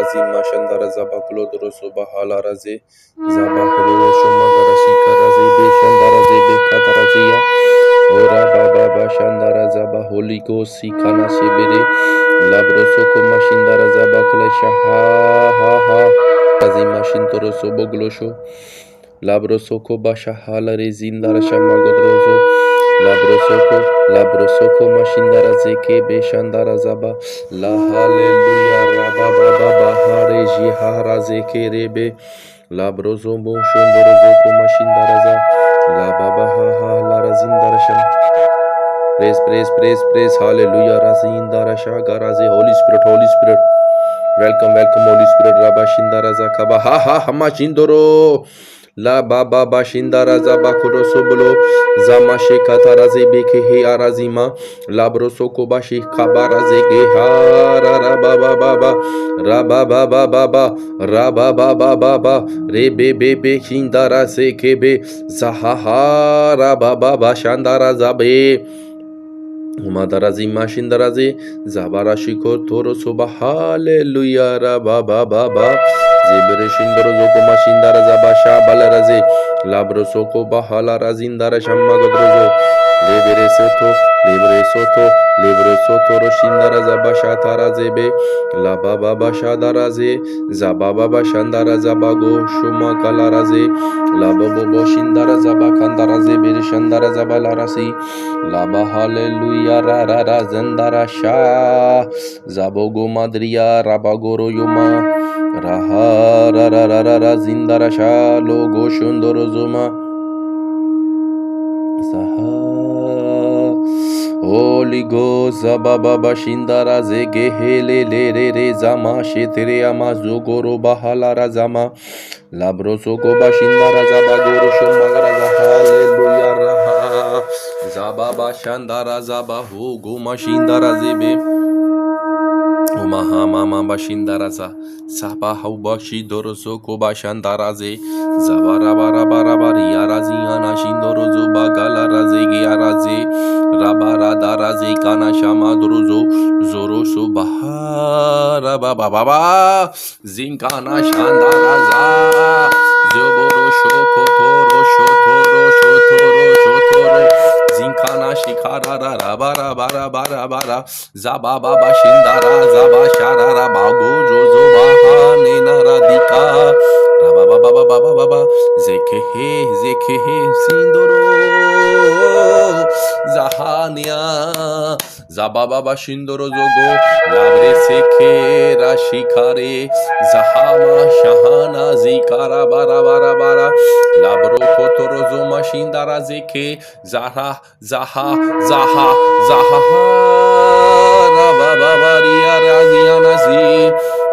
Razima Shandara Zaba Klodro Sobahala Raze Zaba Kloro Shumagara Shikara Zebe Shandara Zebe Katarazia Ora Baba Shandara Zaba Holy Ghost Sikana Shebere Labro Soko Mashindara Zaba Klesha ha Razima Shintoro Soboglosho Labro Soko Basha Hala Rezindara Shamagodrozo Labro Soko Mashindara Zeke Beshandara Zaba La Hallelujah Rabba Baba Hare Jihara Zeke Rebe Labro Zombo Shondoro Zoko Mashindara Za La Baba Ha La Razindara Sham Praise Hallelujah Razindara Shagaraze Holy Spirit Welcome Holy Spirit Rabba Shindara Zakaba ha Mashindoro La Baba Bashindara Zabakuro Sobolo Zamashe Kataraze Beke He Arazima Labroso Kobashi Kabaraze Gehara Rababa Rebebe Shindara Sekebe Zahara Baba Shandara Zabe Madarazi Mashindarazi Zabarashiko Toro Soba Hallelujah Baba Zebere Shindoro Zoko Mashindara Zabasha Balarazi Labro Soko Bahala Razindara Shamagadrozo Lebre Soto Roshindara Zabasha Tarazebe La Baba Bashadaraze Zababa Bashandara Zabago Shuma Kalaraze La Bobo Shindara Zabakandaraze Berishandara Zabalarasi Laba Hallelujah Rara Zandara Sha Zabogo Madria Rabagoro Yuma Raha Rara Zindara Sha Logo Shundoro Zuma Saha Holy Ghost Zababa Bashindara Zege Hele Re Zama Shetere Amazogoro Bahalara Zama Labrosoko Bashindara Zabagoro Shumagara Hallelujah Raha Zababa Shandara Zabahu Goma Shindara Zebe Umaha Mama Bashindaraza Sapa Haubashi Doroso Kobashandaraze Zabara Barabari Araziana Shindorozo Bagala Razegi Araze Rabara Daraze Kana Shama Dorozo Zoroso Bahara Baba Zinkana Shandaraza Zoboro Shokotoro Shotoro Zinkana Shikara Bara Zababa Bashindara Zabashara Bago Jozo Baha Nena Radika Rababa Zekehe Sindoro Zahania Zababa Bashindoro Zogo Labre Seke Rashikare Zahama Shahana Zikara Bara Labro Kotorozo Mashindara Zeke Zaha Rababariya Razianazi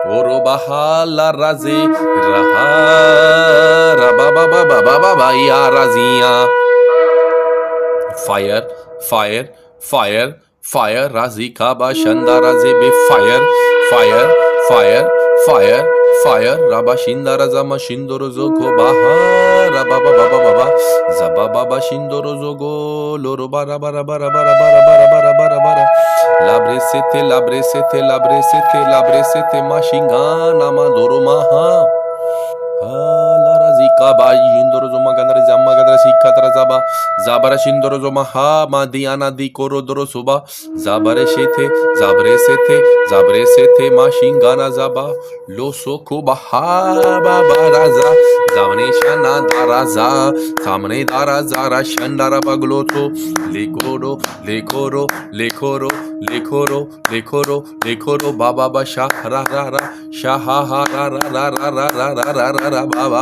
Orobahala Razi Raha Rabababa Razia Fire Razika Bashandara Zebe Fire Rabashindara Zama Shindorozo Baha Rababa Zababa Shindorozo Loro bara Labresete Mashingana Madoro Maha Larazika Bajindorozo Magandra Zamagadra Sikatrazaba Zabara Shindorozo Maha Madiana di Korodoro Suba Zabresete Mashingana Zaba Losoko Baha Baraza Zamneshana Daraza Kamne Darazara Shandara Bagloto Lekoro Baba Basha Rara Shaha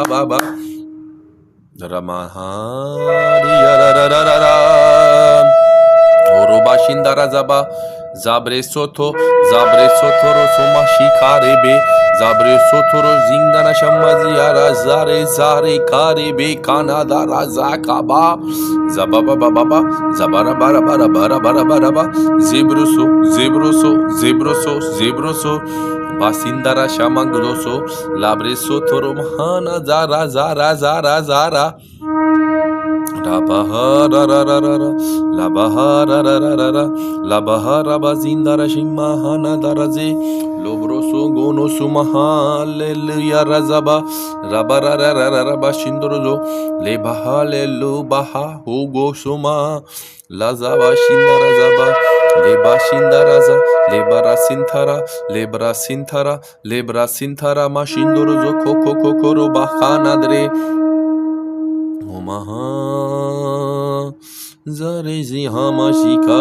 Baba Ramahari Orobashindara Zaba Zabre Soto Rosoma Shikarebe Zabre Sotoro Zingana Shamaziara Zare Karebe Kanada Razakaba Zababa Baba Zabara Bara Zebroso Basindara Shamangloso Labre Sotoro Mahana Zara Rabaharararara, labaharararara, labaharabazindara shimahana daraze, lobroso gono sumaha, hallelujah razaba, rabarararara shindorozo, lebahallelu baha, hugo suma, lazaba shindara zaba, leba shindaraza, lebara sintara, lebra sintara, lebra sintara mashindorozo koko kokoro bahanadre. Omaha Zarezi Hamashika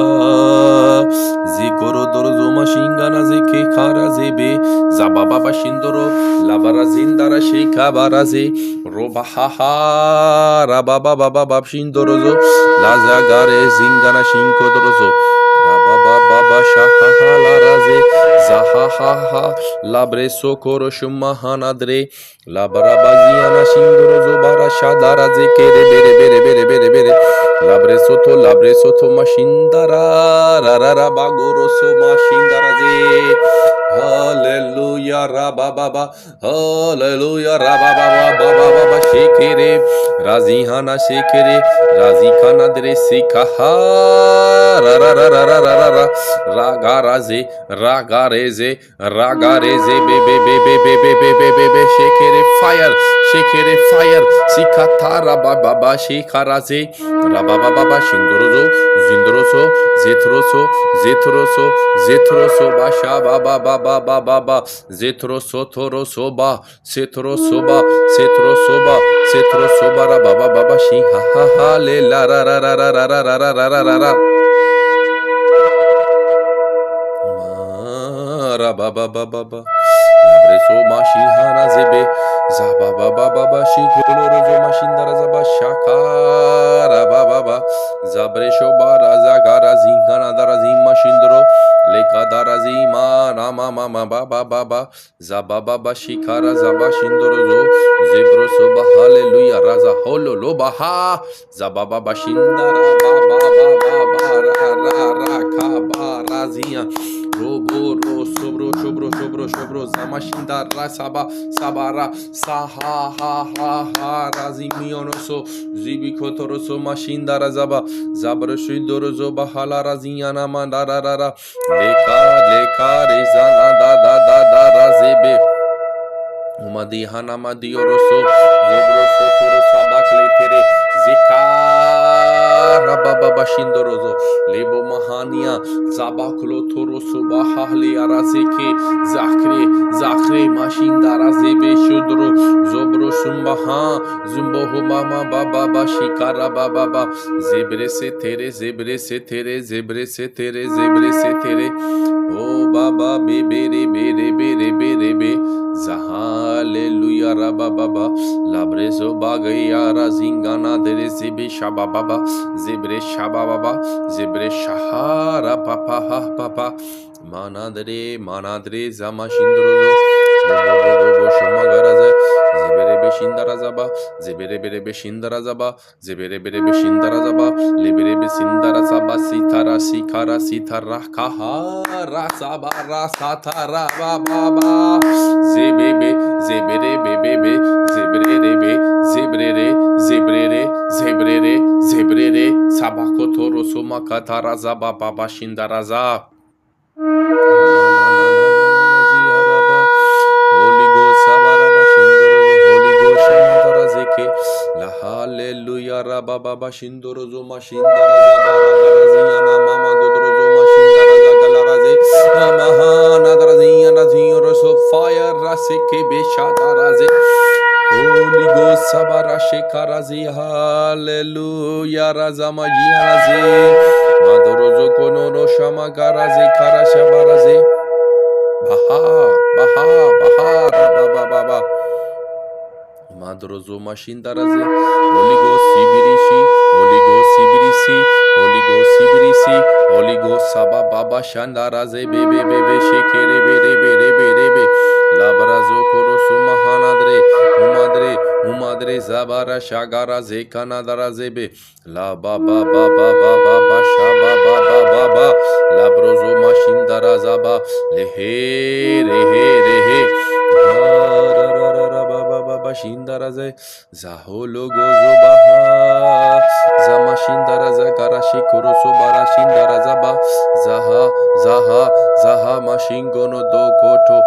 Zikoro Dorozo Mashingana Zeke Karazebe Zababa Shindoro Labarazindara Sheka Baraze Robahaha Rababa Baba Shindorozo Lazagare Zingana Shinko Dorozo Rababa Baba Shahaha Laraze Zahaha Labreso Koro Shumahanadre Labarabaziana Shindorozo Barashadara Zekere Bere Labre Soto Mashindara Rarara Bagoro So Mashindara Ze Hallelujah Rababa Hallelujah Rababa Baba Shekere Razihana Shekere Razikana Dre Sikaha Rarara Ragareze bebe shekere fire sikatara baba shekaraze rababa shindorozo zindoroso zetroso basha baba zetroso toroso ba setroso ba rababa shi ha le la ra Rababa Labreso Mashihana Zebe Zababa Shikolorozo Mashindara Zaba Shaka Rababa Zabresho Baraza Garazi Ganadarazim Mashindro Leka Darazima Rama Mama Baba Zababa Shikara Zaba Shindorozo Zebroso Hallelujah Raza Holo Lobaha Zababa Shindara Baba Kabarazia Robo sobro zamashinda rasaba sabara saha razimionoso zibikotoroso mashinda razaba zabrashindorozo bahala raziana mandarara leka rezana da razebe Umadi Hanama Dioroso Zobroso Toro Sabakle Tere Zika Rababa Shindorozo Lebo Mahania Zabaklo Toro Subahali Arazeke Zakre Mashindara Zebe Shudro Zobro Shumbaha Zumboho Mama Baba Shikara Baba Zebre se tere Oh Baba Bebe Hallelujah Rababa Labrezo Bagaya Razingana Dere Zebe Shababa Zebre Shahara Papa Manadre Zamashindrozo Bobo Shumagaraza Zeberebe Shindarazaba Liberebe Sindarazaba Sikara Sitara Kaha Rasaba Rasatara Baba Zebrere Sabakotoro Sumakatara Zaba Baba Shindaraza Holy Ghost Sabaraba Shindorozo Holy Ghost Shamadara Zeke La Hallelujah Rababa Shindorozo Mashindara Zabara Mama Godrozo Mashindara Zagalaraze Mahana Draziana Zioroso Fire Raseke Beshadaraze Holy Ghost Sabara Shekarazi Hallelujah Razama Yaraze Madorozo Konono Shamagaraze Karashabaraze Baha Baba Madrozo Mashindaraze Holy Ghost Sibirisi Holy Ghost Saba Baba Shandaraze Bebe Shekere Bebe Labrazo Korosu Mahanadre Umadre Zabara Shagara Zekana Darazebe La Baba Shaba Baba Labrozo Mashindara Zaba Lehe Shindaraze Zaholo Gozo Baha Zama Shindaraza Garashi Kuroso Bara Shindarazaba Zaha Zaha Zaha Mashingono Do Koto